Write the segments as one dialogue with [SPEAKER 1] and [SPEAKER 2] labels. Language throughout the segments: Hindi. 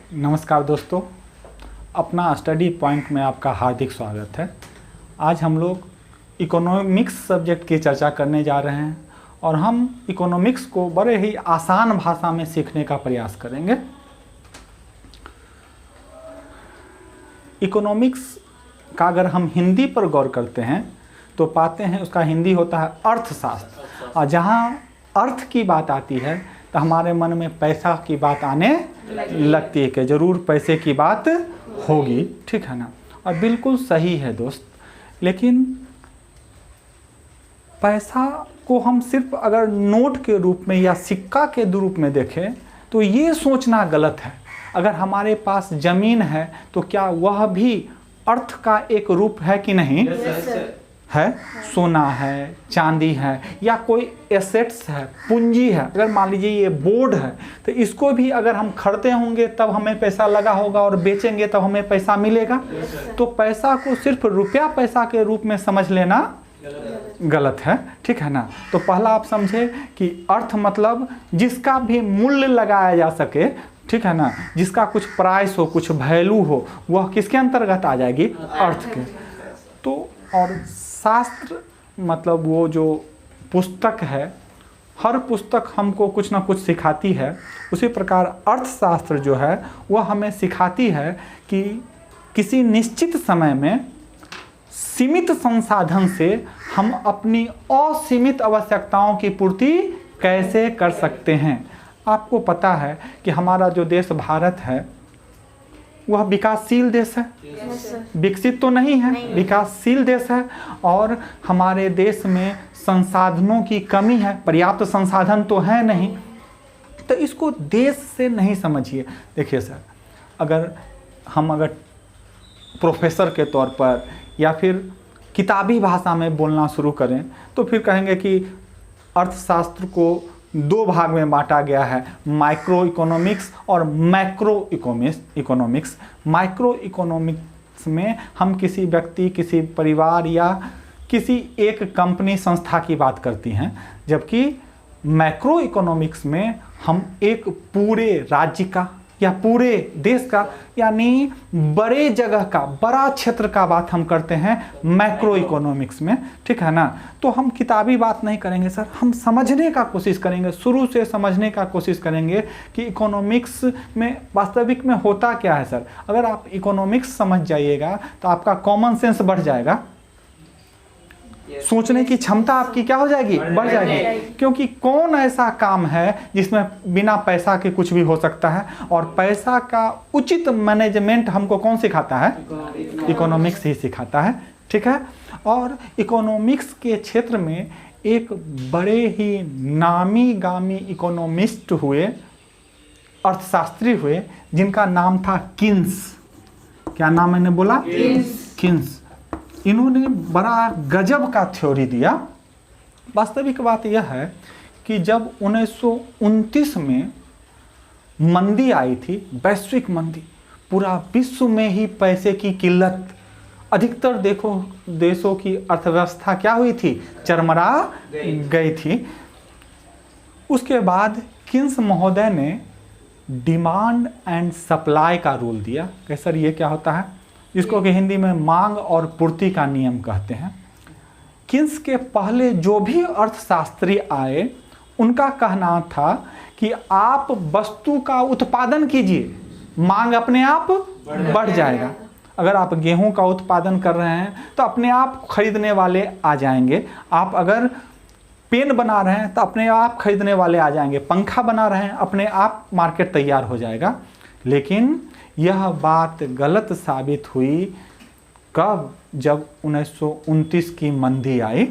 [SPEAKER 1] नमस्कार दोस्तों, अपना स्टडी पॉइंट में आपका हार्दिक स्वागत है। आज हम लोग इकोनॉमिक्स सब्जेक्ट की चर्चा करने जा रहे हैं और हम इकोनॉमिक्स को बड़े ही आसान भाषा में सीखने का प्रयास करेंगे। इकोनॉमिक्स का अगर हम हिंदी पर गौर करते हैं तो पाते हैं उसका हिंदी होता है अर्थशास्त्र, और जहाँ अर्थ की बात आती है तो हमारे मन में पैसा की बात आने लगती है कि ज़रूर पैसे की बात होगी, ठीक है ना। और बिल्कुल सही है दोस्त, लेकिन पैसा को हम सिर्फ अगर नोट के रूप में या सिक्का के रूप में देखें तो ये सोचना गलत है। अगर हमारे पास ज़मीन है तो क्या वह भी अर्थ का एक रूप है कि नहीं? है, सोना है, चांदी है, या कोई एसेट्स है, पूंजी है। अगर मान लीजिए ये बोर्ड है तो इसको भी अगर हम खरीदते होंगे तब हमें पैसा लगा होगा और बेचेंगे तब हमें पैसा मिलेगा। तो पैसा को सिर्फ रुपया पैसा के रूप में समझ लेना गलत है, ठीक है ना। तो पहला आप समझे कि अर्थ मतलब जिसका भी मूल्य लगाया जा सके, ठीक है ना, जिसका कुछ प्राइस हो, कुछ वैल्यू हो, वह किसके अंतर्गत आ जाएगी? अर्थ के। तो और शास्त्र मतलब वो जो पुस्तक है, हर पुस्तक हमको कुछ ना कुछ सिखाती है। उसी प्रकार अर्थशास्त्र जो है वह हमें सिखाती है कि किसी निश्चित समय में सीमित संसाधन से हम अपनी असीमित आवश्यकताओं की पूर्ति कैसे कर सकते हैं। आपको पता है कि हमारा जो देश भारत है वह विकासशील देश है, विकसित तो नहीं है, विकासशील देश है। और हमारे देश में संसाधनों की कमी है, पर्याप्त संसाधन तो है नहीं। तो इसको देश से नहीं समझिए। देखिए सर, अगर प्रोफेसर के तौर पर या फिर किताबी भाषा में बोलना शुरू करें तो फिर कहेंगे कि अर्थशास्त्र को दो भाग में बांटा गया है, माइक्रो इकोनॉमिक्स और मैक्रो इकोनॉमिक्स। माइक्रो इकोनॉमिक्स में हम किसी व्यक्ति, किसी परिवार या किसी एक कंपनी, संस्था की बात करती हैं, जबकि मैक्रो इकोनॉमिक्स में हम एक पूरे राज्य का या पूरे देश का, यानी बड़े जगह का, बड़ा क्षेत्र का बात हम करते हैं मैक्रो इकोनॉमिक्स में, ठीक है ना। तो हम किताबी बात नहीं करेंगे सर, हम समझने का कोशिश करेंगे, शुरू से समझने का कोशिश करेंगे कि इकोनॉमिक्स में वास्तविक में होता क्या है सर। अगर आप इकोनॉमिक्स समझ जाइएगा तो आपका कॉमन सेंस बढ़ जाएगा, सोचने की क्षमता आपकी क्या हो जाएगी? बढ़ जाएगी। क्योंकि कौन ऐसा काम है जिसमें बिना पैसा के कुछ भी हो सकता है, और पैसा का उचित मैनेजमेंट हमको कौन सिखाता है? इकोनॉमिक्स ही सिखाता है, ठीक है। और इकोनॉमिक्स के क्षेत्र में एक बड़े ही नामी गामी इकोनॉमिस्ट हुए, अर्थशास्त्री हुए, जिनका नाम था किन्स। क्या नाम मैंने बोला? किन्स। इन्होंने बड़ा गजब का थ्योरी दिया। वास्तविक बात यह है कि जब 1929 में मंदी आई थी, वैश्विक मंदी, पूरा विश्व में ही पैसे की किल्लत, अधिकतर देशों की अर्थव्यवस्था क्या हुई थी? चरमरा गई थी। उसके बाद किन्स महोदय ने डिमांड एंड सप्लाई का रूल दिया। कि सर ये क्या होता है? जिसको कि हिंदी में मांग और पूर्ति का नियम कहते हैं। किन्स के पहले जो भी अर्थशास्त्री आए उनका कहना था कि आप वस्तु का उत्पादन कीजिए, मांग अपने आप बढ़ जाएगा। अगर आप गेहूं का उत्पादन कर रहे हैं तो अपने आप खरीदने वाले आ जाएंगे। आप अगर पेन बना रहे हैं तो अपने आप खरीदने वाले आ जाएंगे। पंखा बना रहे हैं, अपने आप मार्केट तैयार हो जाएगा। लेकिन यह बात गलत साबित हुई कब? जब 1929 की मंदी आई।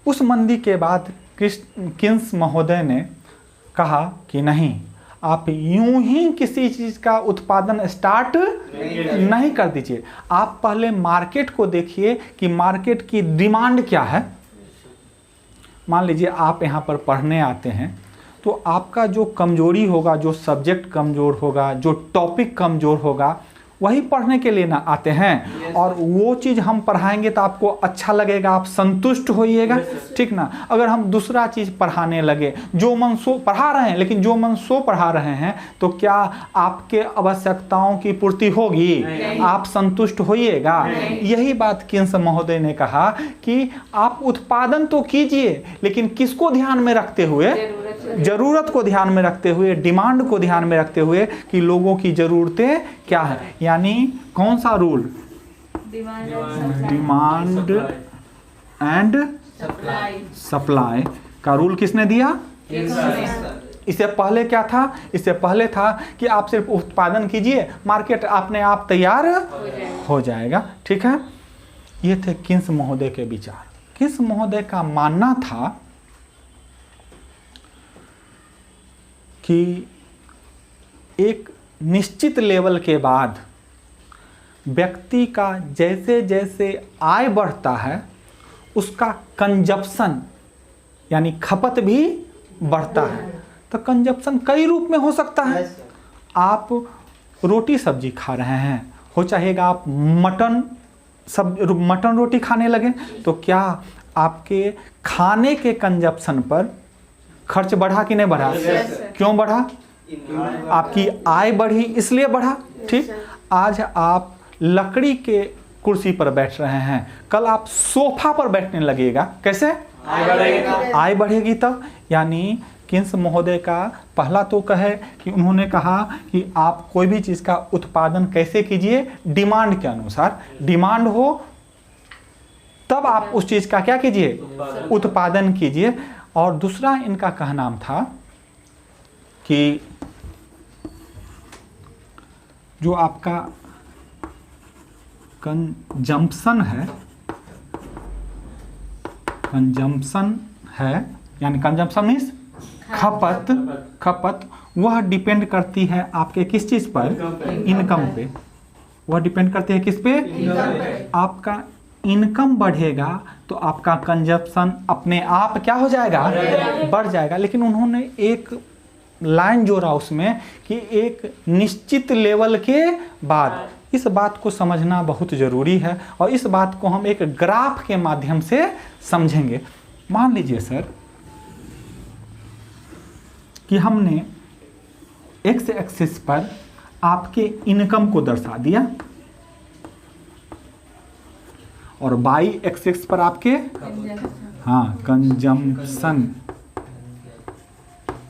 [SPEAKER 1] उस मंदी के बाद किन्स महोदय ने कहा कि नहीं, आप यूं ही किसी चीज़ का उत्पादन स्टार्ट नहीं कर दीजिए। आप पहले मार्केट को देखिए कि मार्केट की डिमांड क्या है। मान लीजिए आप यहाँ पर पढ़ने आते हैं तो आपका जो कमजोरी होगा, जो सब्जेक्ट कमज़ोर होगा, जो टॉपिक कमज़ोर होगा, वही पढ़ने के लिए ना आते हैं, और वो चीज़ हम पढ़ाएंगे तो आपको अच्छा लगेगा, आप संतुष्ट होइएगा, ठीक ना। अगर हम दूसरा चीज़ पढ़ाने लगे, जो मन सो पढ़ा रहे हैं, लेकिन जो मन सो पढ़ा रहे हैं, तो क्या आपके आवश्यकताओं की पूर्ति होगी? आप संतुष्ट होइएगा? यही बात किंस महोदय ने कहा कि आप उत्पादन तो कीजिए, लेकिन किसको ध्यान में रखते हुए? जरूरत को ध्यान में रखते हुए, डिमांड को ध्यान में रखते हुए कि लोगों की जरूरतें क्या है। यानी कौन सा रूल? डिमांड एंड सप्लाई का रूल किसने दिया? इससे पहले क्या था? इससे पहले था कि आप सिर्फ उत्पादन कीजिए, मार्केट अपने आप तैयार हो जाएगा, ठीक है। ये थे किंस महोदय के विचार। किंस महोदय का मानना था कि एक निश्चित लेवल के बाद व्यक्ति का जैसे जैसे आय बढ़ता है, उसका कंजप्शन यानी खपत भी बढ़ता है। तो कंजप्शन कई रूप में हो सकता है। आप रोटी सब्जी खा रहे हैं, हो चाहेगा आप मटन रोटी खाने लगे, तो क्या आपके खाने के कंजप्शन पर खर्च बढ़ा कि नहीं बढ़ा? क्यों बढ़ा? आपकी आय बढ़ी इसलिए बढ़ा, ठीक। आज आप लकड़ी के कुर्सी पर बैठ रहे हैं, कल आप सोफा पर बैठने लगेगा, कैसे? आय बढ़ेगी तब। यानी किंस महोदय का पहला तो कहे कि उन्होंने कहा कि आप कोई भी चीज़ का उत्पादन कैसे कीजिए? डिमांड के अनुसार। डिमांड हो तब आप उस चीज़ का क्या कीजिए? उत्पादन कीजिए। और दूसरा इनका कहना था कि जो आपका कंजम्पशन है, यानी कंजम्पशन मीन्स खपत, वह डिपेंड करती है आपके किस चीज़ पर? इनकम पे। वह डिपेंड करती है किस पे? आपका इनकम बढ़ेगा तो आपका कंजप्शन अपने आप क्या हो जाएगा? बढ़ जाएगा। लेकिन उन्होंने एक लाइन जोड़ा उसमें कि एक निश्चित लेवल के बाद। इस बात को समझना बहुत ज़रूरी है और इस बात को हम एक ग्राफ के माध्यम से समझेंगे। मान लीजिए सर कि हमने एक्स एक्सिस पर आपके इनकम को दर्शा दिया और वाई एक्सिस पर आपके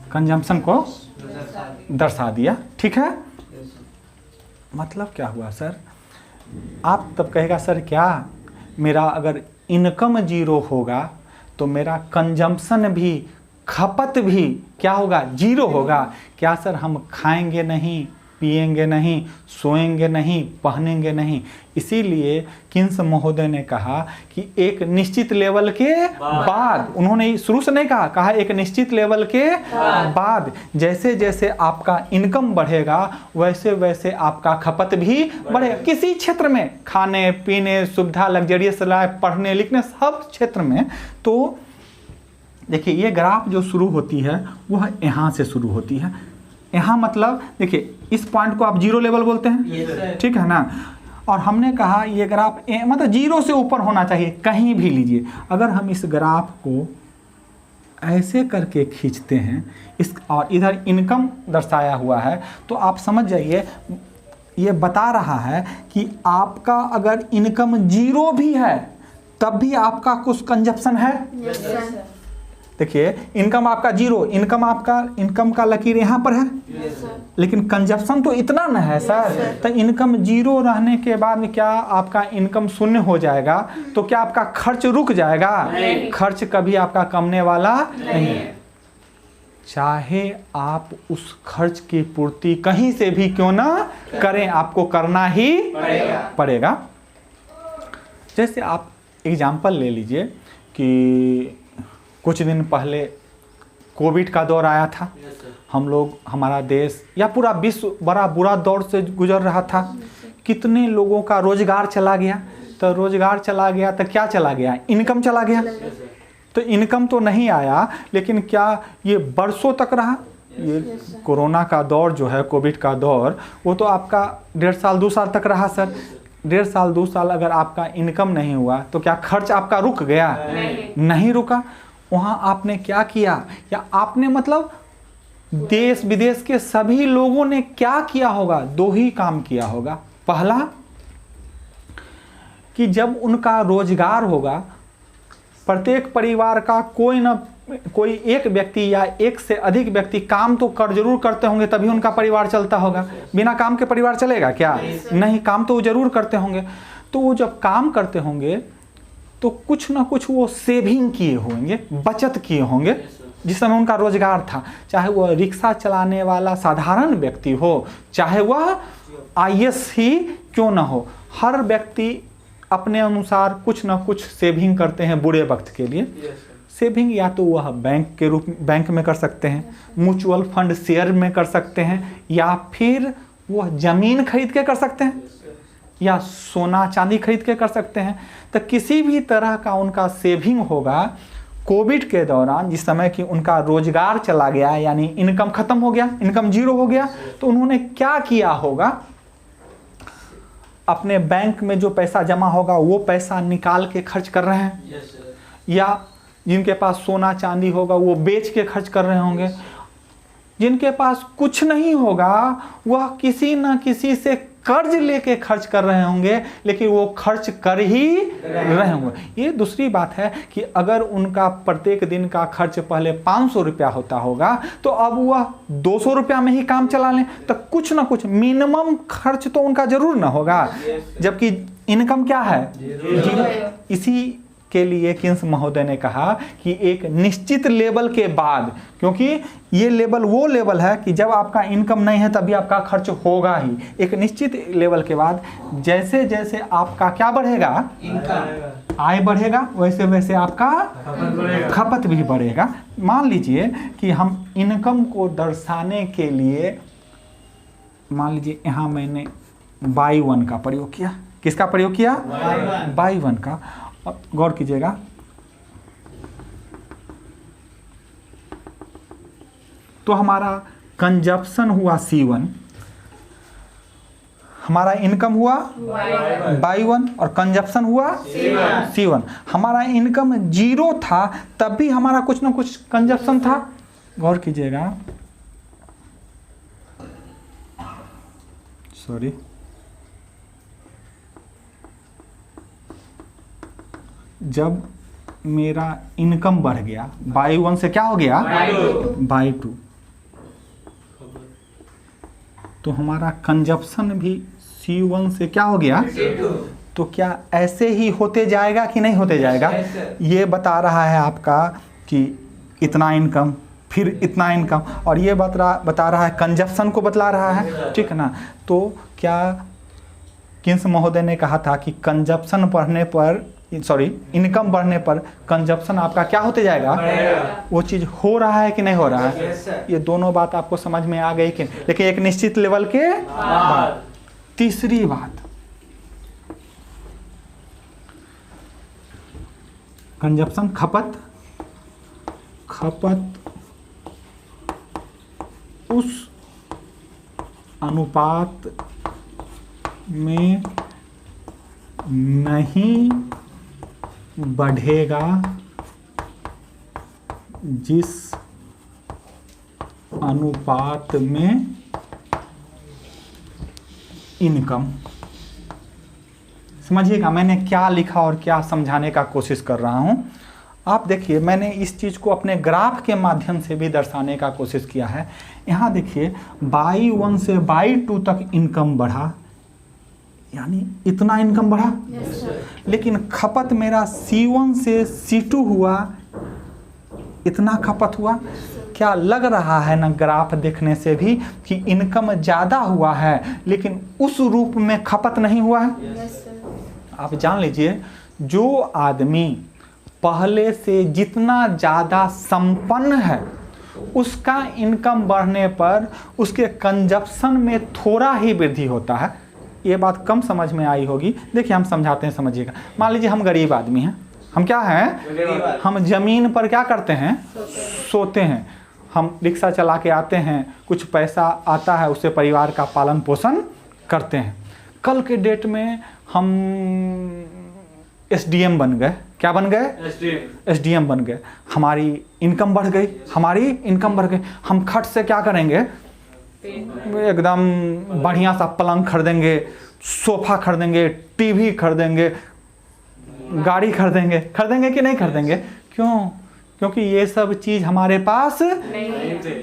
[SPEAKER 1] कंजम्पशन को दर्शा दिया, ठीक है। मतलब क्या हुआ सर? आप तब कहेगा सर क्या मेरा अगर इनकम जीरो होगा तो मेरा कंजम्पशन भी, खपत भी क्या होगा? जीरो होगा। क्या सर हम खाएंगे नहीं, पिएंगे नहीं, सोएंगे नहीं, पहनेंगे नहीं? इसीलिए किंस महोदय ने कहा कि एक निश्चित लेवल के बाद, उन्होंने शुरू से नहीं कहा एक निश्चित लेवल के बाद जैसे जैसे आपका इनकम बढ़ेगा वैसे वैसे आपका खपत भी बढ़ेगा। किसी क्षेत्र में, खाने पीने, सुविधा, लग्जरियस लाइफ, पढ़ने लिखने, सब क्षेत्र में। तो देखिए ये ग्राफ जो शुरू होती है वह यहाँ से शुरू होती है। यहाँ मतलब देखिए इस पॉइंट को आप जीरो लेवल बोलते हैं, ठीक है ना। और हमने कहा ये ग्राफ मतलब जीरो से ऊपर होना चाहिए, कहीं भी लीजिए। अगर हम इस ग्राफ को ऐसे करके खींचते हैं इस और इधर इनकम दर्शाया हुआ है तो आप समझ जाइए ये बता रहा है कि आपका अगर इनकम जीरो भी है तब भी आपका कुछ कंजप्शन है। देखिए इनकम आपका जीरो, इनकम का लकीर यहाँ पर है, लेकिन कंजप्शन तो इतना न है सर। तो इनकम जीरो रहने के बाद में क्या आपका इनकम शून्य हो जाएगा? तो क्या आपका खर्च रुक जाएगा? खर्च कभी आपका कमने वाला नहीं है। चाहे आप उस खर्च की पूर्ति कहीं से भी क्यों ना करें, आपको करना ही पड़ेगा। जैसे आप एग्जाम्पल ले लीजिए कि कुछ दिन पहले कोविड का दौर आया था। हम लोग, हमारा देश या पूरा विश्व बड़ा बुरा दौर से गुजर रहा था। कितने लोगों का रोजगार चला गया। तो रोजगार चला गया तो क्या चला गया? इनकम चला गया। तो इनकम तो नहीं आया, लेकिन क्या ये बरसों तक रहा? ये कोरोना का दौर जो है, कोविड का दौर, वो तो आपका 1.5 साल 2 साल तक रहा सर। 1.5 साल 2 साल अगर आपका इनकम नहीं हुआ तो क्या खर्च आपका रुक गया? नहीं रुका। वहाँ आपने क्या किया, या आपने मतलब देश विदेश के सभी लोगों ने क्या किया होगा? 2 ही काम किया होगा। पहला कि जब उनका रोजगार होगा, प्रत्येक परिवार का कोई ना कोई एक व्यक्ति या एक से अधिक व्यक्ति काम तो जरूर करते होंगे, तभी उनका परिवार चलता होगा। बिना काम के परिवार चलेगा क्या? नहीं, काम तो वो जरूर करते होंगे। तो वो जब काम करते होंगे तो कुछ ना कुछ वो सेविंग किए होंगे, बचत किए होंगे, जिस समय उनका रोजगार था। चाहे वह रिक्शा चलाने वाला साधारण व्यक्ति हो, चाहे वह आईएएस ही क्यों ना हो, हर व्यक्ति अपने अनुसार कुछ ना कुछ सेविंग करते हैं बुरे वक्त के लिए। सेविंग या तो वह बैंक में कर सकते हैं, म्यूचुअल फंड शेयर में कर सकते हैं, या फिर वह जमीन खरीद के कर सकते हैं, या सोना चांदी खरीद के कर सकते हैं। तो किसी भी तरह का उनका सेविंग होगा। कोविड के दौरान जिस समय कि उनका रोजगार चला गया, यानी इनकम खत्म हो गया, इनकम जीरो हो गया, तो उन्होंने क्या किया होगा? अपने बैंक में जो पैसा जमा होगा वो पैसा निकाल के खर्च कर रहे हैं, या जिनके पास सोना चांदी होगा वो बेच के खर्च कर रहे होंगे। जिनके पास कुछ नहीं होगा वह किसी न किसी से कर्ज लेके खर्च कर रहे होंगे, लेकिन वो खर्च कर ही रहे होंगे। ये दूसरी बात है कि अगर उनका प्रत्येक दिन का खर्च पहले 500 रुपया होता होगा, तो अब वह 200 रुपया में ही काम चला लें, तो कुछ ना कुछ मिनिमम खर्च तो उनका जरूर ना होगा, जबकि इनकम क्या है? जीरो। इसी के लिए किन्स महोदय ने कहा कि एक निश्चित लेवल के बाद, क्योंकि ये लेवल वो लेवल है कि जब आपका इनकम नहीं है तभी आपका खर्च होगा ही। एक निश्चित लेवल के बाद जैसे जैसे आपका क्या बढ़ेगा, आय बढ़ेगा, वैसे वैसे आपका खपत भी बढ़ेगा। मान लीजिए कि हम इनकम को दर्शाने के लिए, मान लीजिए यहाँ मैंने बाई 1 का प्रयोग किया। किसका प्रयोग किया? बाई 1 का। गौर कीजिएगा, तो हमारा कंजप्शन हुआ C1, हमारा इनकम हुआ बाई 1 और कंजप्शन हुआ C1। हमारा इनकम 0 था तब भी हमारा कुछ ना कुछ कंजप्शन था। गौर कीजिएगा, सॉरी, जब मेरा इनकम बढ़ गया, बाई 1 से क्या हो गया? बाई 2, तो हमारा कंजप्शन भी C1 से क्या हो गया? तो क्या ऐसे ही होते जाएगा कि नहीं होते जाएगा? ये बता रहा है आपका कि इतना इनकम, फिर इतना इनकम, और ये बता रहा है कंजप्शन को बतला रहा है, ठीक है ना। तो क्या किन्स महोदय ने कहा था कि कंजप्शन बढ़ने पर, सॉरी, इनकम बढ़ने पर कंजप्शन आपका क्या होते जाएगा? वो चीज़ हो रहा है कि नहीं हो रहा है? ये दोनों बात आपको समझ में आ गई कि, लेकिन एक निश्चित लेवल के बाद। तीसरी बात, कंजप्शन खपत उस अनुपात में नहीं बढ़ेगा जिस अनुपात में इनकम। समझिएगा मैंने क्या लिखा और क्या समझाने का कोशिश कर रहा हूं। आप देखिए, मैंने इस चीज़ को अपने ग्राफ के माध्यम से भी दर्शाने का कोशिश किया है। यहाँ देखिए, बाई 1 से बाई 2 तक इनकम बढ़ा, यानी इतना इनकम बढ़ा, लेकिन खपत मेरा C1 से C2 हुआ, इतना खपत हुआ। क्या लग रहा है ना ग्राफ देखने से भी कि इनकम ज़्यादा हुआ है, लेकिन उस रूप में खपत नहीं हुआ है? आप जान लीजिए, जो आदमी पहले से जितना ज़्यादा संपन्न है, उसका इनकम बढ़ने पर उसके कंजप्शन में थोड़ा ही वृद्धि होता है। ये बात कम समझ में आई होगी। देखिए हम समझाते हैं, समझिएगा। मान लीजिए हम गरीब आदमी हैं, हम क्या हैं? हम जमीन पर क्या करते हैं? सोते हैं। हम रिक्शा चला के आते हैं, कुछ पैसा आता है, उससे परिवार का पालन पोषण करते हैं। कल के डेट में हम एसडीएम बन गए। क्या बन गए? एसडीएम बन गए। हमारी इनकम बढ़ गई, हमारी इनकम बढ़ गई। हम खर्च से क्या करेंगे? एकदम बढ़िया सा पलंग खरीदेंगे, सोफा खरीदेंगे, टीवी खरीदेंगे, गाड़ी खरीदेंगे। खरीदेंगे कि नहीं खरीदेंगे? क्यों? क्योंकि ये सब चीज़ हमारे पास नहीं थे।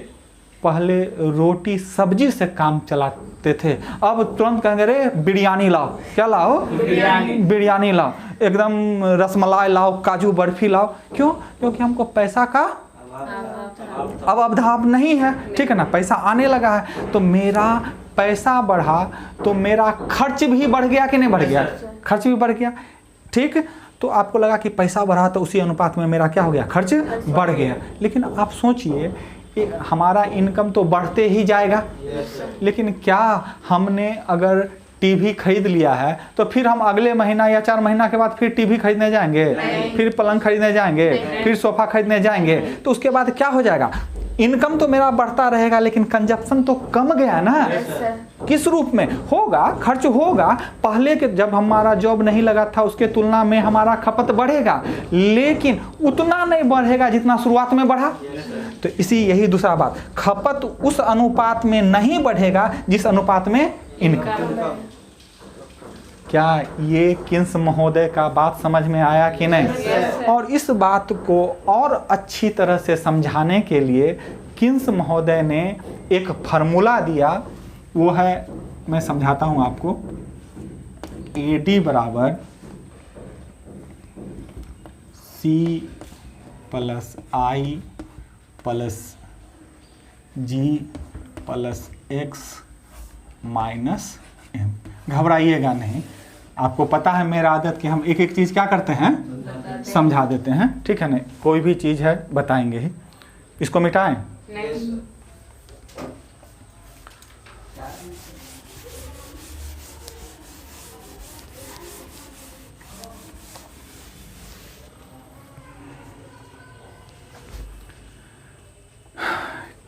[SPEAKER 1] पहले रोटी सब्जी से काम चलाते थे, अब तुरंत कहेंगे रे बिरयानी लाओ। क्या लाओ? बिरयानी लाओ। एकदम रसमलाई लाओ, काजू बर्फी लाओ। क्यों? क्योंकि हमको पैसा का अब अभाव नहीं है, ठीक है ना। पैसा आने लगा है, तो मेरा पैसा बढ़ा तो मेरा खर्च भी बढ़ गया कि नहीं बढ़ गया? खर्च भी बढ़ गया, ठीक। तो आपको लगा कि पैसा बढ़ा तो उसी अनुपात में मेरा क्या हो गया? खर्च बढ़ गया। लेकिन आप सोचिए, हमारा इनकम तो बढ़ते ही जाएगा, लेकिन क्या हमने अगर टीवी खरीद लिया है तो फिर हम अगले महीना या 4 महीना के बाद फिर टीवी खरीदने जाएंगे, फिर पलंग खरीदने जाएंगे, फिर सोफा खरीदने जाएंगे? तो उसके बाद क्या हो जाएगा? इनकम तो मेरा बढ़ता रहेगा, लेकिन कंजप्शन तो कम गया ना। किस रूप में होगा? खर्च होगा। पहले के जब हमारा जॉब नहीं लगा था उसके तुलना में हमारा खपत बढ़ेगा, लेकिन उतना नहीं बढ़ेगा जितना शुरुआत में बढ़ा। तो यही दूसरा बात, खपत उस अनुपात में नहीं बढ़ेगा जिस अनुपात में इनकम। क्या ये किन्स महोदय का बात समझ में आया कि नहीं? और इस बात को और अच्छी तरह से समझाने के लिए किन्स महोदय ने एक फार्मूला दिया। वो है, मैं समझाता हूं आपको। AD बराबर C plus I plus G plus X minus M। घबराइएगा नहीं, आपको पता है मेरा आदत कि हम एक एक चीज़ क्या करते हैं? समझा देते हैं, ठीक है ना। कोई भी चीज़ है बताएंगे ही। इसको मिटाएं? नहीं।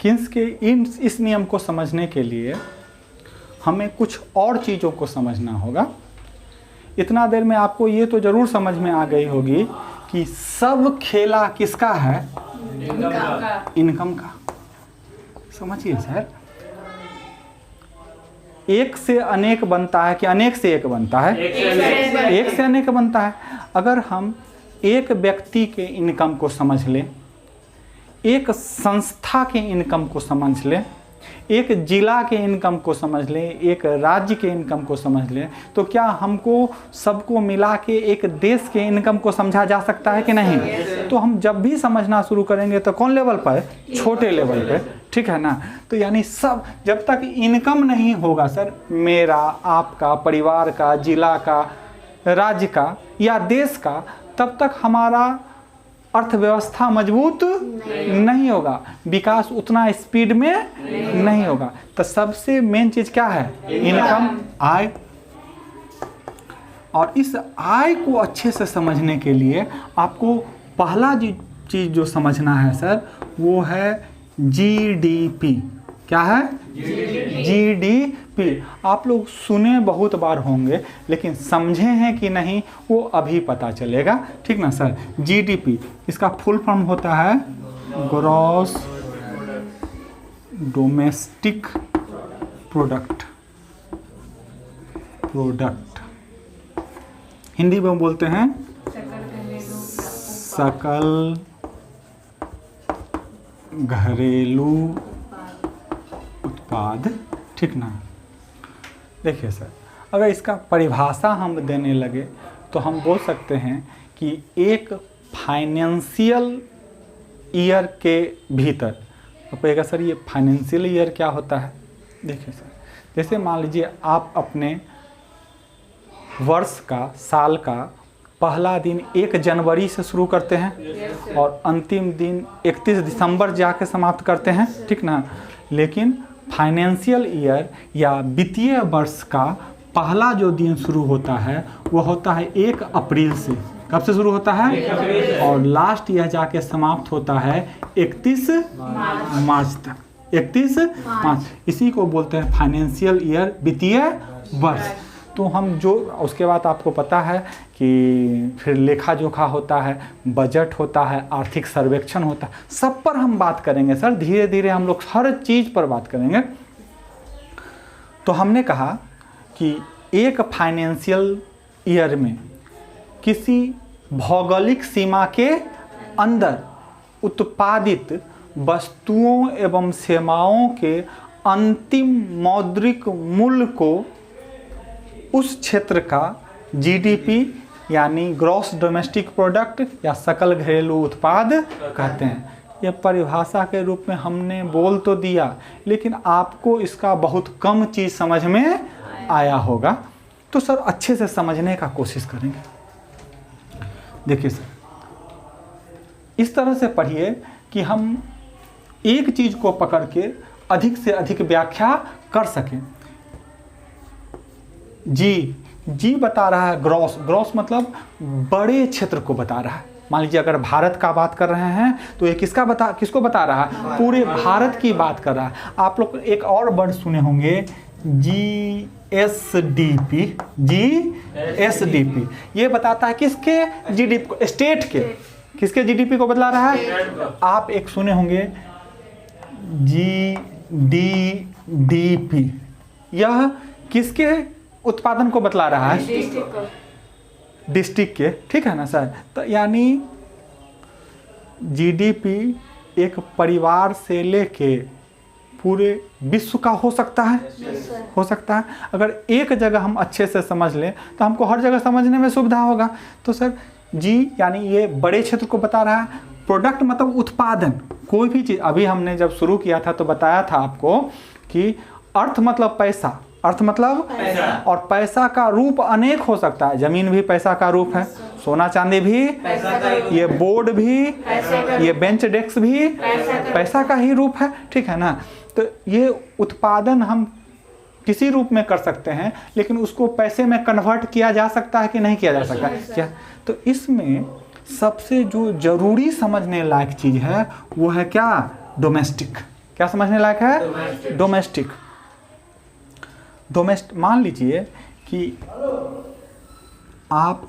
[SPEAKER 1] किन्स के इस नियम को समझने के लिए हमें कुछ और चीज़ों को समझना होगा। इतना देर में आपको ये तो ज़रूर समझ में आ गई होगी कि सब खेला किसका है? इनकम का। समझिए सर, एक से अनेक बनता है कि अनेक से एक बनता है? एक से अनेक बनता है। अगर हम एक व्यक्ति के इनकम को समझ लें, एक संस्था के इनकम को समझ लें, एक जिला के इनकम को समझ लें, एक राज्य के इनकम को समझ लें, तो क्या हमको सबको मिला के एक देश के इनकम को समझा जा सकता है कि नहीं? तो हम जब भी समझना शुरू करेंगे तो कौन लेवल पर? छोटे लेवल पे, ठीक है ना। तो यानी सब, जब तक इनकम नहीं होगा सर, मेरा, आपका, परिवार का, जिला का, राज्य का या देश का, तब तक हमारा अर्थव्यवस्था मजबूत नहीं होगा, विकास उतना स्पीड में नहीं होगा। तो सबसे मेन चीज क्या है? इनकम, आय। और इस आय को अच्छे से समझने के लिए आपको पहला चीज जो समझना है सर, वो है GDP। क्या है? GDP। आप लोग सुने बहुत बार होंगे, लेकिन समझे हैं कि नहीं वो अभी पता चलेगा, ठीक ना सर। GDP इसका फुल फॉर्म होता है ग्रॉस डोमेस्टिक प्रोडक्ट। हिंदी में बोलते हैं सकल घरेलू उत्पाद, ठीक ना। देखिए सर, अगर इसका परिभाषा हम देने लगे तो हम बोल सकते हैं कि एक फाइनेंशियल ईयर के भीतर, आपको कहेगा सर ये फाइनेंशियल ईयर क्या होता है? देखिए सर, जैसे मान लीजिए आप अपने वर्ष का, साल का पहला दिन 1 जनवरी से शुरू करते हैं और अंतिम दिन 31 दिसंबर जाके समाप्त करते हैं, ठीक ना। लेकिन फाइनेंशियल ईयर या वित्तीय वर्ष का पहला जो दिन शुरू होता है वो होता है 1 अप्रैल से। कब से शुरू होता है और लास्ट यह जाके समाप्त होता है 31 मार्च तक। 31 मार्च, इसी को बोलते हैं फाइनेंशियल ईयर, वित्तीय वर्ष। तो हम जो उसके बाद आपको पता है कि फिर लेखा जोखा होता है, बजट होता है, आर्थिक सर्वेक्षण होता है, सब पर हम बात करेंगे सर। धीरे धीरे हम लोग हर चीज़ पर बात करेंगे। तो हमने कहा कि एक फाइनेंशियल ईयर में किसी भौगोलिक सीमा के अंदर उत्पादित वस्तुओं एवं सेवाओं के अंतिम मौद्रिक मूल्य को उस क्षेत्र का जीडीपी यानी ग्रॉस डोमेस्टिक प्रोडक्ट या सकल घरेलू उत्पाद कहते हैं। यह परिभाषा के रूप में हमने बोल तो दिया, लेकिन आपको इसका बहुत कम चीज़ समझ में आया होगा। तो सर अच्छे से समझने का कोशिश करेंगे। देखिए सर, इस तरह से पढ़िए कि हम एक चीज़ को पकड़ के अधिक से अधिक व्याख्या कर सकें। जी बता रहा है ग्रॉस, ग्रॉस मतलब बड़े क्षेत्र को बता रहा है। मान लीजिए अगर भारत का बात कर रहे हैं तो ये किसको बता रहा है? पूरे भारत की बात कर रहा है। आप लोग एक और वर्ड सुने होंगे GSDP। ये बताता है किसके जीडीपी को, स्टेट के, किसके जीडीपी को बतला रहा है? आप एक सुने होंगे GDP, यह किसके उत्पादन को बतला रहा है? डिस्ट्रिक्ट के, ठीक है ना सर। तो यानी जीडीपी एक परिवार से लेके पूरे विश्व का हो सकता है, हो सकता है। अगर एक जगह हम अच्छे से समझ लें तो हमको हर जगह समझने में सुविधा होगा। तो सर जी यानी ये बड़े क्षेत्र को बता रहा है। प्रोडक्ट मतलब उत्पादन, कोई भी चीज़। अभी हमने जब शुरू किया था तो बताया था आपको कि अर्थ मतलब पैसा, अर्थ मतलब पैसा, और पैसा का रूप अनेक हो सकता है। जमीन भी पैसा का रूप है, सोना चांदी भी पैसा का, ये बोर्ड भी, ये बेंच डेस्क भी पैसा का ही रूप है, ठीक है ना। तो ये उत्पादन हम किसी रूप में कर सकते हैं, लेकिन उसको पैसे में कन्वर्ट किया जा सकता है कि नहीं किया जा सकता क्या? तो इसमें सबसे जो जरूरी समझने लायक चीज़ है वो है क्या? डोमेस्टिक। क्या समझने लायक है? डोमेस्टिक। मान लीजिए कि आप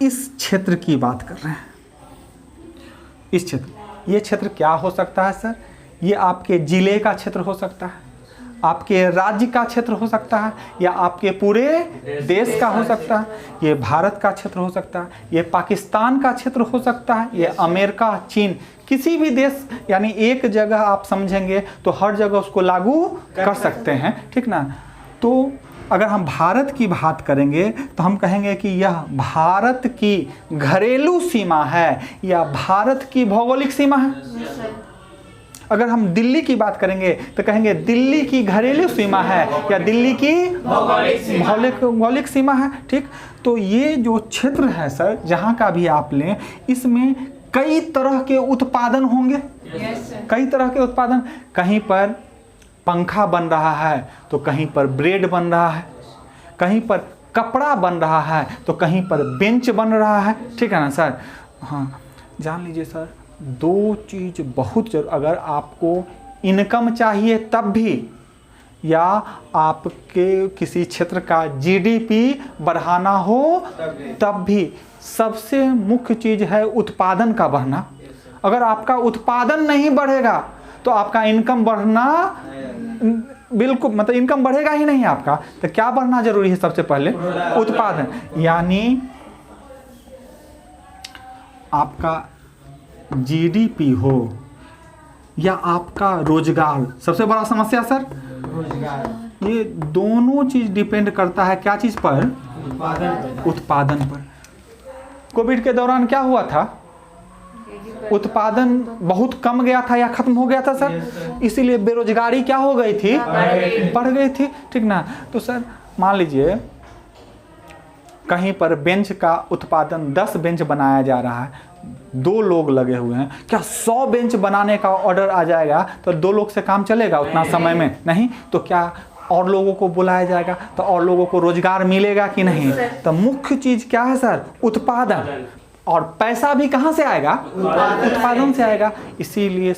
[SPEAKER 1] इस क्षेत्र की बात कर रहे हैं, इस क्षेत्र, ये क्षेत्र क्या हो सकता है सर? ये आपके जिले का क्षेत्र हो सकता है, आपके राज्य का क्षेत्र हो सकता है, या आपके पूरे देश का हो सकता है। ये भारत का क्षेत्र हो सकता है, ये पाकिस्तान का क्षेत्र हो सकता है, ये अमेरिका, चीन, किसी भी देश। यानी एक जगह आप समझेंगे तो हर जगह उसको लागू कर सकते हैं, ठीक ना। तो अगर हम भारत की बात करेंगे तो हम कहेंगे कि यह भारत की घरेलू सीमा है या भारत की भौगोलिक सीमा है। अगर हम दिल्ली की बात करेंगे तो कहेंगे दिल्ली की घरेलू सीमा है या दिल्ली की भौगोलिक सीमा है, ठीक। तो ये जो क्षेत्र है सर, जहाँ का भी आप लें, इसमें कई तरह के उत्पादन होंगे, कई तरह के उत्पादन। कहीं पर पंखा बन रहा है तो कहीं पर ब्रेड बन रहा है, कहीं पर कपड़ा बन रहा है तो कहीं पर बेंच बन रहा है, ठीक है ना सर। हाँ, जान लीजिए सर, दो चीज़ बहुत जरूर। अगर आपको इनकम चाहिए तब भी, या आपके किसी क्षेत्र का जीडीपी बढ़ाना हो तब भी, सबसे मुख्य चीज़ है उत्पादन का बढ़ना। अगर आपका उत्पादन नहीं बढ़ेगा तो आपका इनकम बढ़ना बिल्कुल, मतलब इनकम बढ़ेगा ही नहीं आपका। तो क्या बढ़ना जरूरी है? सबसे पहले उत्पादन। यानी आपका जीडीपी हो या आपका रोजगार, सबसे बड़ा समस्या सर रोजगार। ये दोनों चीज डिपेंड करता है क्या चीज पर? उत्पादन पर। कोविड के दौरान क्या हुआ था? उत्पादन बहुत कम गया था या खत्म हो गया था सर, इसीलिए बेरोजगारी क्या हो गई थी? बढ़ गई थी, ठीक ना। तो सर मान लीजिए कहीं पर बेंच का उत्पादन 10 बेंच बनाया जा रहा है, 2 लोग लगे हुए हैं, क्या 100 बेंच बनाने का ऑर्डर आ जाएगा तो 2 लोग से काम चलेगा उतना समय में? नहीं। तो क्या और लोगों को बुलाया जाएगा तो और लोगों को रोजगार मिलेगा कि नहीं। तो मुख्य चीज क्या है सर? उत्पादन। और पैसा भी कहाँ से आएगा? उत्पादन से आएगा। इसीलिए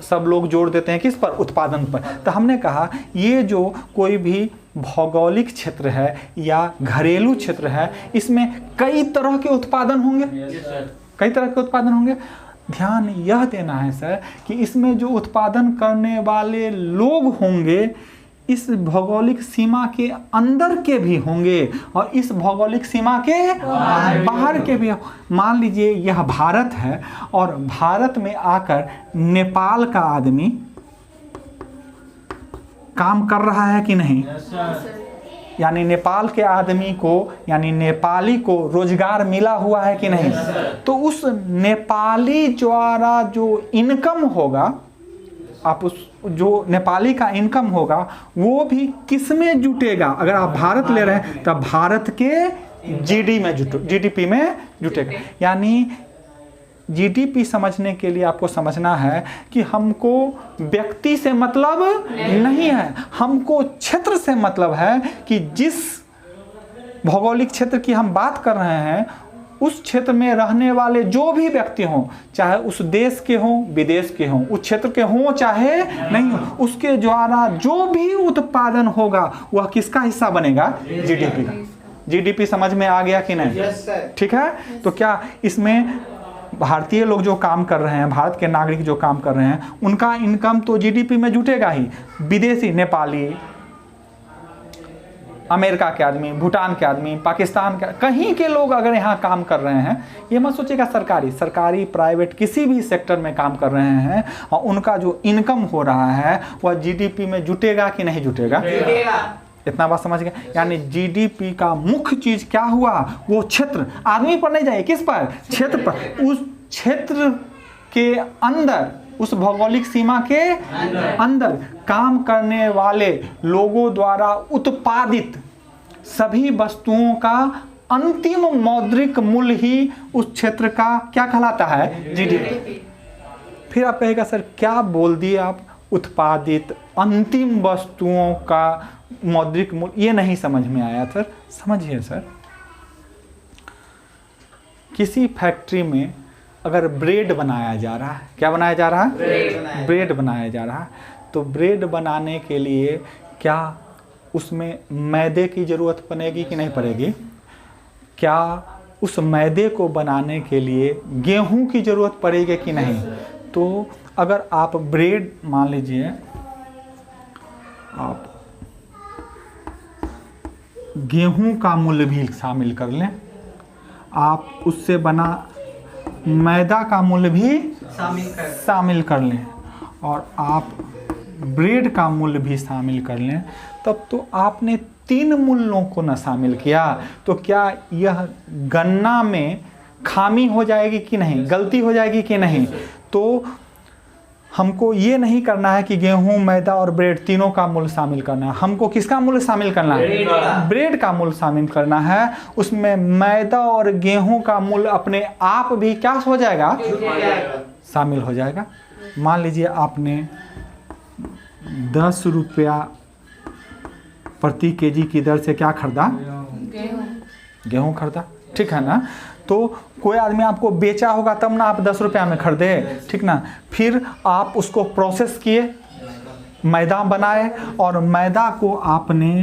[SPEAKER 1] सब लोग जोर देते हैं किस पर? उत्पादन पर। तो हमने कहा ये जो कोई भी भौगोलिक क्षेत्र है या घरेलू क्षेत्र है, इसमें कई तरह के उत्पादन होंगे, कई तरह के उत्पादन होंगे। ध्यान यह देना है सर कि इसमें जो उत्पादन करने वाले लोग होंगे इस भौगोलिक सीमा के अंदर के भी होंगे और इस भौगोलिक सीमा के बाहर के भी। मान लीजिए यह भारत है और भारत में आकर नेपाल का आदमी काम कर रहा है कि नहीं? यानी नेपाल के आदमी को यानी नेपाली को रोजगार मिला हुआ है कि नहीं? तो उस नेपाली द्वारा जो इनकम होगा, आप उस जो नेपाली का इनकम होगा वो भी किस में जुटेगा? अगर आप भारत ले रहे हैं तो भारत के जीडीपी में जुटेगा। यानी जीडीपी समझने के लिए आपको समझना है कि हमको व्यक्ति से मतलब नहीं है, हमको क्षेत्र से मतलब है कि जिस भौगोलिक क्षेत्र की हम बात कर रहे हैं उस क्षेत्र में रहने वाले जो भी व्यक्ति हों, चाहे उस देश के हों विदेश के हों, उस क्षेत्र के हों चाहे नहीं हो, उसके द्वारा जो भी उत्पादन होगा वह किसका हिस्सा बनेगा? जीडीपी का। जीडीपी समझ में आ गया कि नहीं? ठीक है। तो क्या इसमें भारतीय लोग जो काम कर रहे हैं, भारत के नागरिक जो काम कर रहे हैं, उनका इनकम तो जीडीपी में जुटेगा ही। विदेशी नेपाली, अमेरिका के आदमी, भूटान के आदमी, पाकिस्तान के, कहीं के लोग अगर यहाँ काम कर रहे हैं, ये मत सोचिएगा सरकारी प्राइवेट किसी भी सेक्टर में काम कर रहे हैं और उनका जो इनकम हो रहा है वह जीडीपी में जुटेगा कि नहीं जुटेगा? इतना बात समझ गए। यानी जीडीपी का मुख्य चीज क्या हुआ? वो क्षेत्र, आदमी पर नहीं जाए, किस पर? क्षेत्र पर। उस क्षेत्र के अंदर, उस भौगोलिक सीमा के अंदर काम करने वाले लोगों द्वारा उत्पादित सभी वस्तुओं का अंतिम मौद्रिक मूल्य ही उस क्षेत्र का क्या कहलाता है? जीडीपी। फिर आप कहेगा सर क्या बोल दिए आप? उत्पादित अंतिम वस्तुओं का मौद्रिक मूल्य, ये नहीं समझ में आया सर। समझिए सर, किसी फैक्ट्री में अगर ब्रेड बनाया जा रहा है, क्या बनाया जा रहा है? ब्रेड बनाया जा रहा है। तो ब्रेड बनाने के लिए क्या उसमें मैदे की ज़रूरत पड़ेगी कि नहीं पड़ेगी? क्या उस मैदे को बनाने के लिए गेहूं की ज़रूरत पड़ेगी कि नहीं? तो अगर आप ब्रेड, मान लीजिए आप गेहूं का मूल्य भी शामिल कर लें, आप उससे बना मैदा का मूल्य भी शामिल कर लें और आप ब्रेड का मूल्य भी शामिल कर लें, तब तो आपने 3 मूल्यों को न शामिल किया। तो क्या यह गणना में खामी हो जाएगी कि नहीं? गलती हो जाएगी कि नहीं? तो हमको ये नहीं करना है कि गेहूं, मैदा और ब्रेड तीनों का मूल्य शामिल करना है। हमको किसका मूल्य शामिल करना है? ब्रेड का मूल्य शामिल करना है। उसमें मैदा और गेहूं का मूल्य अपने आप भी क्या हो जाएगा? शामिल हो जाएगा। मान लीजिए आपने 10 रुपया प्रति केजी की दर से क्या खरीदा? गेहूं खरीदा, ठीक है ना? तो कोई आदमी आपको बेचा होगा तब ना आप 10 रुपया में खरीदे, ठीक ना? फिर आप उसको प्रोसेस किए, मैदा बनाए और मैदा को आपने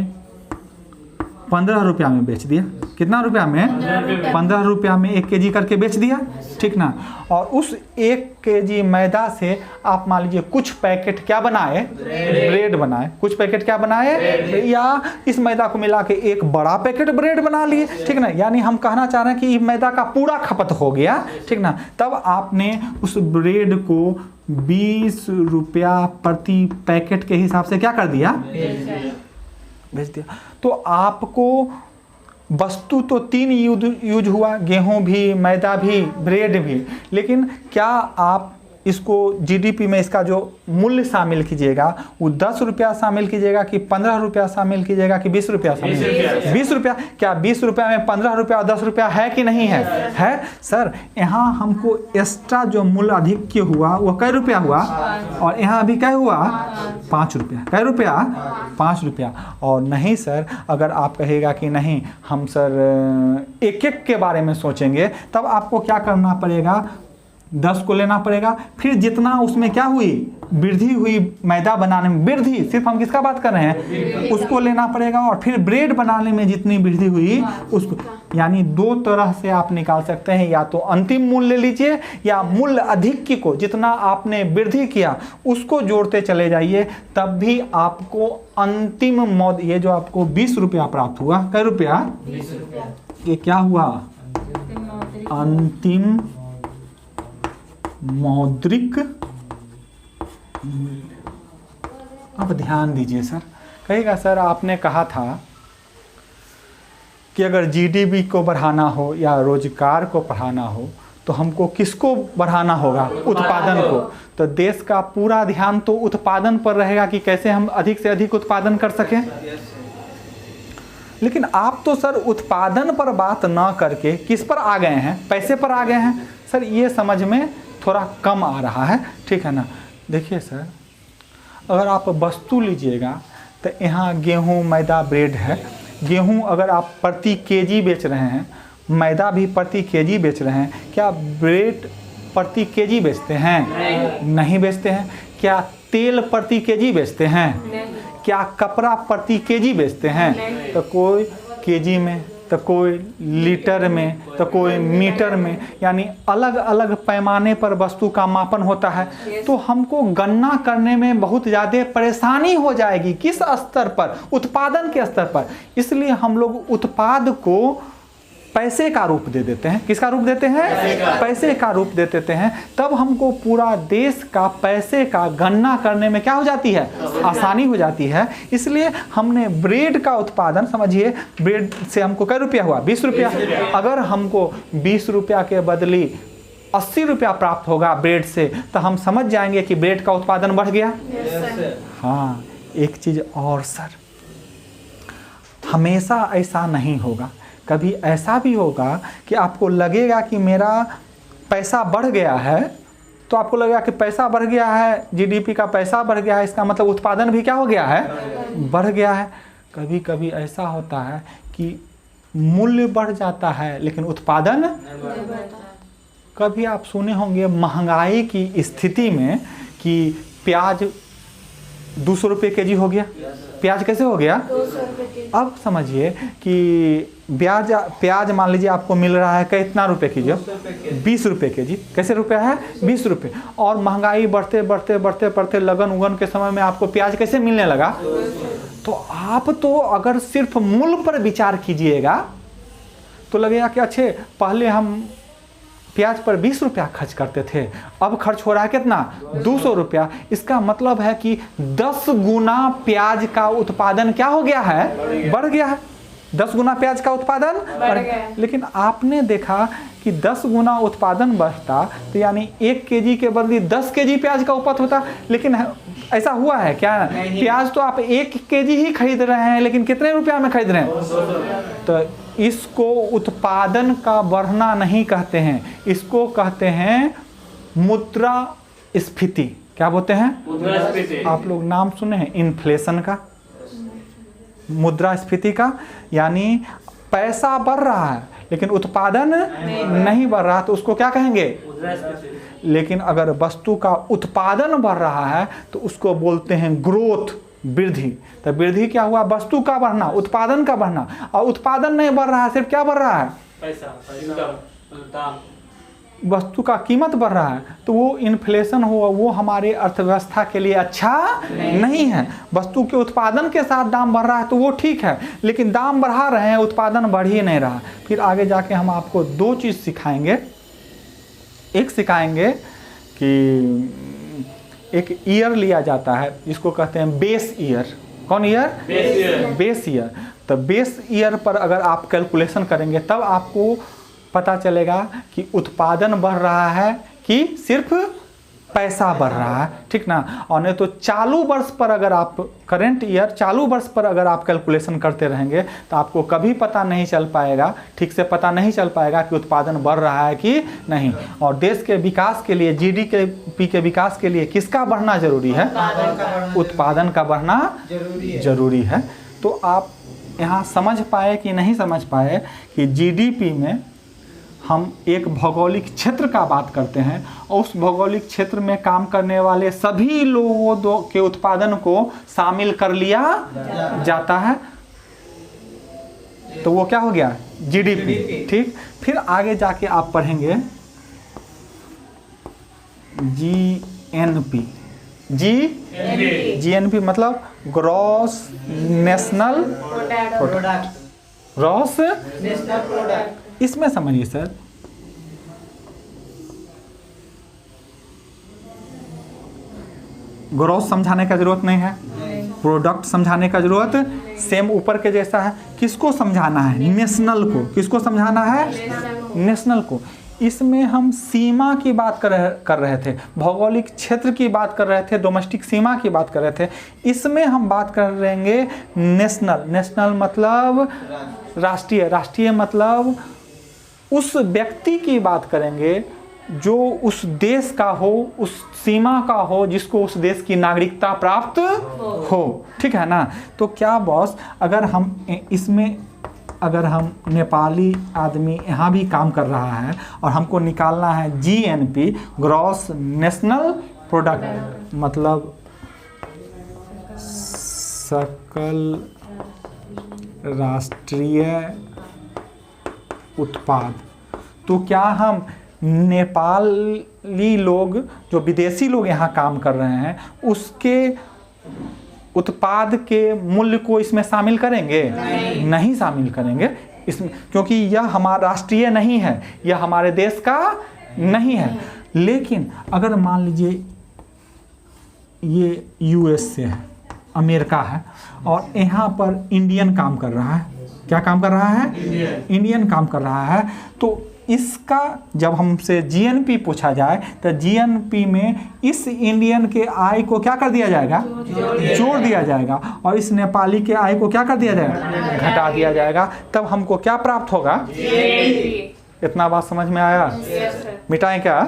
[SPEAKER 1] 15 रुपया में बेच दिया। कितना रुपया में? 15 रुपया में 1 केजी करके बेच दिया, ठीक ना? और उस 1 केजी मैदा से आप मान लीजिए कुछ पैकेट क्या बनाए? ब्रेड बनाए। कुछ पैकेट क्या बनाए? या इस मैदा को मिला के एक बड़ा पैकेट ब्रेड बना लिए, ठीक ना? यानी हम कहना चाह रहे हैं कि मैदा का पूरा खपत हो गया, ठीक ना? तब आपने उस ब्रेड को 20 रुपया प्रति पैकेट के हिसाब से क्या कर दिया? भेज दिया। तो आपको वस्तु तो 3 यूज हुआ, गेहूं भी, मैदा भी, ब्रेड भी, लेकिन क्या आप इसको जीडीपी में इसका जो मूल्य शामिल कीजिएगा वो 10 रुपया शामिल कीजिएगा कि 15 रुपया शामिल कीजिएगा कि 20 रुपया शामिल? 20 रुपया। क्या 20 रुपया में 15 रुपया और 10 रुपया है कि नहीं है? है सर। यहाँ हमको एक्स्ट्रा जो मूल्य अधिक हुआ वो कै रुपया हुआ, और यहाँ अभी क्या हुआ? 5 रुपया। कै रुपया? 5 रुपया। और नहीं सर, अगर आप कहेगा कि नहीं हम सर एक एक के बारे में सोचेंगे, तब आपको क्या करना पड़ेगा? 10 को लेना पड़ेगा, फिर जितना उसमें क्या हुई वृद्धि हुई मैदा बनाने में, वृद्धि सिर्फ हम किसका बात कर रहे हैं? उसको लेना पड़ेगा, और फिर ब्रेड बनाने में जितनी वृद्धि हुई उसको। यानी दो तरह से आप निकाल सकते हैं, या तो अंतिम मूल्य ले लीजिए या मूल्य अधिक को जितना आपने वृद्धि किया उसको जोड़ते चले जाइए, तब भी आपको अंतिम ये जो आपको 20 रुपया प्राप्त हुआ। कै रुपया? 20 रुपया। ये क्या हुआ? अंतिम मौद्रिक। अब ध्यान दीजिए सर, कहेगा सर आपने कहा था कि अगर जीडीपी को बढ़ाना हो या रोजगार को बढ़ाना हो तो हमको किसको बढ़ाना होगा? उत्पादन को। तो देश का पूरा ध्यान तो उत्पादन पर रहेगा कि कैसे हम अधिक से अधिक उत्पादन कर सकें। लेकिन आप तो सर उत्पादन पर बात ना करके किस पर आ गए हैं? पैसे पर आ गए हैं। सर ये समझ में थोड़ा कम आ रहा है, ठीक है ना। देखिए सर, अगर आप वस्तु लीजिएगा तो यहाँ गेहूँ, मैदा, ब्रेड है। गेहूँ अगर आप प्रति केजी बेच रहे हैं, मैदा भी प्रति केजी बेच रहे हैं, क्या ब्रेड प्रति केजी बेचते हैं? नहीं बेचते हैं। क्या तेल प्रति केजी बेचते हैं? क्या कपड़ा प्रति केजी बेचते हैं? तो कोई केजी में, तो कोई लीटर में, तो कोई मीटर में, यानी अलग अलग पैमाने पर वस्तु का मापन होता है। तो हमको गणना करने में बहुत ज़्यादा परेशानी हो जाएगी। किस स्तर पर? उत्पादन के स्तर पर। इसलिए हम लोग उत्पाद को पैसे का रूप दे देते हैं। किसका रूप देते हैं? पैसे का रूप दे देते हैं। तब हमको पूरा देश का पैसे का गणना करने में क्या हो जाती है? आसानी हो जाती है। इसलिए हमने ब्रेड का उत्पादन, समझिए ब्रेड से हमको कै रुपया हुआ? 20 रुपया। अगर हमको 20 रुपया के बदली 80 रुपया प्राप्त होगा ब्रेड से, तो हम समझ जाएंगे कि ब्रेड का उत्पादन बढ़ गया। हाँ, एक चीज़ और सर, हमेशा ऐसा नहीं होगा। कभी ऐसा भी होगा कि आपको लगेगा कि मेरा पैसा बढ़ गया है, तो आपको लगेगा कि पैसा बढ़ गया है, जीडीपी का पैसा बढ़ गया है, इसका मतलब उत्पादन भी क्या हो गया है? बढ़ गया है। कभी कभी ऐसा होता है कि मूल्य बढ़ जाता है लेकिन उत्पादन नहीं बढ़ता। कभी आप सुने होंगे महंगाई की स्थिति में कि प्याज 200 रुपये केजी हो गया। प्याज कैसे हो गया? 200 रुपये। अब समझिए कि प्याज मान लीजिए आपको मिल रहा है कितना रुपए केजी? 20 रुपये केजी। कैसे रुपया है? 20 रुपये। और महंगाई बढ़ते बढ़ते बढ़ते बढ़ते लगन उगन के समय में आपको प्याज कैसे मिलने लगा? तो आप तो अगर सिर्फ मूल्य पर विचार कीजिएगा तो लगेगा कि अच्छे पहले हम प्याज पर 20 रुपया खर्च करते थे, अब खर्च हो रहा है कितना? 200 रुपया। इसका मतलब है कि 10 गुना प्याज का उत्पादन क्या हो गया है? बढ़ गया है। 10 गुना प्याज का उत्पादन बढ़ गया। लेकिन आपने देखा कि 10 गुना उत्पादन बढ़ता तो यानी 1 केजी के बदले 10 केजी प्याज का उत्पादन होता। लेकिन ऐसा हुआ है क्या? प्याज तो आप 1 केजी ही खरीद रहे हैं, लेकिन कितने रुपया में खरीद रहे हैं? तो इसको उत्पादन का बढ़ना नहीं कहते हैं, इसको कहते हैं मुद्रास्फीति। क्या बोलते हैं? मुद्रास्फीति। आप लोग नाम सुने हैं इन्फ्लेशन का, मुद्रास्फीति का। यानी पैसा बढ़ रहा है लेकिन उत्पादन नहीं बढ़ रहा, तो उसको क्या कहेंगे? लेकिन अगर वस्तु का उत्पादन बढ़ रहा है तो उसको बोलते हैं ग्रोथ, वृद्धि। तो वृद्धि क्या हुआ? वस्तु का बढ़ना, उत्पादन का बढ़ना। और उत्पादन नहीं बढ़ रहा है, सिर्फ क्या बढ़ रहा है? पैसा, वस्तु का कीमत बढ़ रहा है। तो वो इन्फ्लेशन हुआ, वो हमारे अर्थव्यवस्था के लिए अच्छा नहीं है। वस्तु के उत्पादन के साथ दाम बढ़ रहा है तो वो ठीक है, लेकिन दाम बढ़ा रहे हैं, उत्पादन बढ़ ही नहीं रहा। फिर आगे जाके हम आपको 2 चीज़ सिखाएंगे। एक सिखाएंगे कि एक ईयर लिया जाता है जिसको कहते हैं बेस ईयर। कौन ईयर? Base year. तो बेस ईयर पर अगर आप कैलकुलेशन करेंगे तब आपको पता चलेगा कि उत्पादन बढ़ रहा है कि सिर्फ पैसा बढ़ रहा है, ठीक ना। और नहीं तो चालू वर्ष पर अगर आप करेंट ईयर चालू वर्ष पर अगर आप कैलकुलेशन करते रहेंगे तो आपको कभी पता नहीं चल पाएगा, ठीक से पता नहीं चल पाएगा कि उत्पादन बढ़ रहा है कि नहीं। और देश के विकास के लिए, जीडीपी के विकास के लिए किसका बढ़ना जरूरी है? उत्पादन का बढ़ना जरूरी है। तो आप यहाँ समझ पाए कि नहीं समझ पाए कि जीडीपी में हम एक भौगोलिक क्षेत्र का बात करते हैं और उस भौगोलिक क्षेत्र में काम करने वाले सभी लोगों के उत्पादन को शामिल कर लिया जाता है, तो वो क्या हो गया? जीडीपी, ठीक। फिर आगे जाके आप पढ़ेंगे जीएनपी। जीएनपी मतलब gross national product. Gross national product इसमें समझिए सर, ग्रोथ समझाने का जरूरत नहीं है, प्रोडक्ट समझाने का जरूरत सेम ऊपर के जैसा है। किसको समझाना है? नेशनल को। किसको समझाना है? नेशनल को। इसमें हम सीमा की बात कर रहे थे, भौगोलिक क्षेत्र की बात कर रहे थे, डोमेस्टिक सीमा की बात कर रहे थे। इसमें हम बात कर रहेंगे नेशनल। नेशनल मतलब राष्ट्रीय। राष्ट्रीय मतलब उस व्यक्ति की बात करेंगे जो उस देश का हो, उस सीमा का हो, जिसको उस देश की नागरिकता प्राप्त हो, ठीक है ना। तो क्या बॉस, अगर हम इसमें अगर हम नेपाली आदमी यहाँ भी काम कर रहा है और हमको निकालना है जीएनपी, ग्रॉस नेशनल प्रोडक्ट, मतलब सकल राष्ट्रीय उत्पाद, तो क्या हम नेपाली लोग जो विदेशी लोग यहाँ काम कर रहे हैं उसके उत्पाद के मूल्य को इसमें शामिल करेंगे? नहीं शामिल करेंगे इसमें, क्योंकि यह हमारा राष्ट्रीय नहीं है, यह हमारे देश का नहीं है। लेकिन अगर मान लीजिए ये यूएस से है, अमेरिका है, और यहाँ पर इंडियन काम कर रहा है। क्या काम कर रहा है? इंडियन काम कर रहा है। तो इसका जब हमसे जीएनपी पूछा जाए तो जीएनपी में इस इंडियन के आय को क्या कर दिया जाएगा? जोड़ दिया जाएगा। और इस नेपाली के आय को क्या कर दिया जाएगा? घटा दिया जाएगा। तब हमको क्या प्राप्त होगा? इतना बात समझ में आया? मिटाएं क्या?